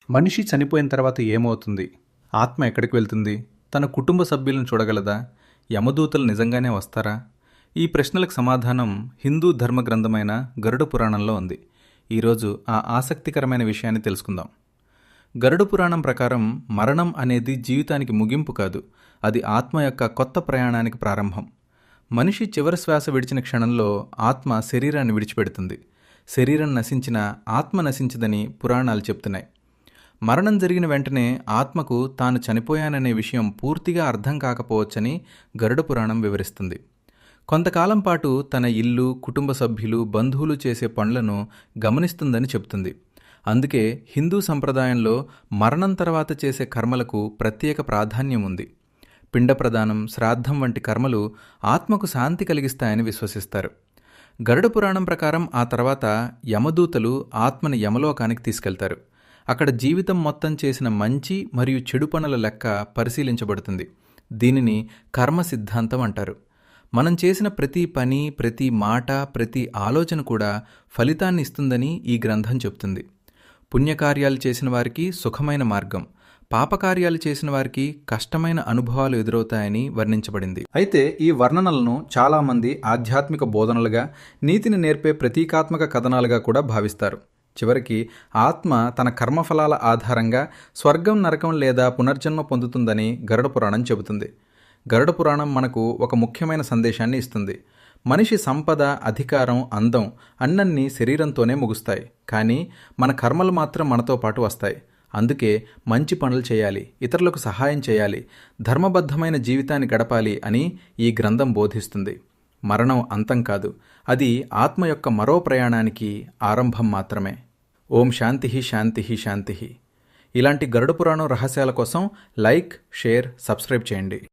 మనిషి చనిపోయిన తర్వాత ఏమవుతుంది? ఆత్మ ఎక్కడికి వెళ్తుంది? తన కుటుంబ సభ్యులను చూడగలదా? యమదూతలు నిజంగానే వస్తారా? ఈ ప్రశ్నలకు సమాధానం హిందూ ధర్మ గ్రంథమైన గరుడ పురాణంలో ఉంది. ఈరోజు ఆ ఆసక్తికరమైన విషయాన్ని తెలుసుకుందాం. గరుడ పురాణం ప్రకారం మరణం అనేది జీవితానికి ముగింపు కాదు, అది ఆత్మ యొక్క కొత్త ప్రయాణానికి ప్రారంభం. మనిషి చివరి శ్వాస విడిచిన క్షణంలో ఆత్మ శరీరాన్ని విడిచిపెడుతుంది. శరీరం నశించిన ఆత్మ నశించదని పురాణాలు చెప్తున్నాయి. మరణం జరిగిన వెంటనే ఆత్మకు తాను చనిపోయాననే విషయం పూర్తిగా అర్థం కాకపోవచ్చని గరుడ పురాణం వివరిస్తుంది. కొంతకాలం పాటు తన ఇల్లు, కుటుంబ సభ్యులు, బంధువులు చేసే పనులను గమనిస్తుందని చెప్తుంది. అందుకే హిందూ సంప్రదాయంలో మరణం తర్వాత చేసే కర్మలకు ప్రత్యేక ప్రాధాన్యం ఉంది. పిండ ప్రదానం, శ్రాద్ధం వంటి కర్మలు ఆత్మకు శాంతి కలిగిస్తాయని విశ్వసిస్తారు. గరుడ పురాణం ప్రకారం ఆ తర్వాత యమదూతలు ఆత్మని యమలోకానికి తీసుకెళ్తారు. అక్కడ జీవితం మొత్తం చేసిన మంచి మరియు చెడు పనుల లెక్క పరిశీలించబడుతుంది. దీనిని కర్మ సిద్ధాంతం అంటారు. మనం చేసిన ప్రతి పని, ప్రతి మాట, ప్రతి ఆలోచన కూడా ఫలితాన్ని ఇస్తుందని ఈ గ్రంథం చెప్తుంది. పుణ్యకార్యాలు చేసిన వారికి సుఖమైన మార్గం, పాపకార్యాలు చేసిన వారికి కష్టమైన అనుభవాలు ఎదురవుతాయని వర్ణించబడింది. అయితే ఈ వర్ణనలను చాలామంది ఆధ్యాత్మిక బోధనలుగా, నీతిని నేర్పే ప్రతీకాత్మక కథనాలుగా కూడా భావిస్తారు. చివరికి ఆత్మ తన కర్మఫలాల ఆధారంగా స్వర్గం, నరకం లేదా పునర్జన్మ పొందుతుందని గరుడ పురాణం చెబుతుంది. గరుడ పురాణం మనకు ఒక ముఖ్యమైన సందేశాన్ని ఇస్తుంది. మనిషి సంపద, అధికారం, అందం అన్నీ శరీరంతోనే ముగుస్తాయి, కానీ మన కర్మలు మాత్రం మనతో పాటు వస్తాయి. అందుకే మంచి పనులు చేయాలి, ఇతరులకు సహాయం చేయాలి, ధర్మబద్ధమైన జీవితాన్ని గడపాలి అని ఈ గ్రంథం బోధిస్తుంది. మరణం అంతం కాదు, అది ఆత్మ యొక్క మరో ప్రయాణానికి ఆరంభం మాత్రమే. ఓం శాంతి శాంతి శాంతి. ఇలాంటి గరుడ పురాణం రహస్యాల కోసం లైక్, షేర్, సబ్స్క్రైబ్ చేయండి.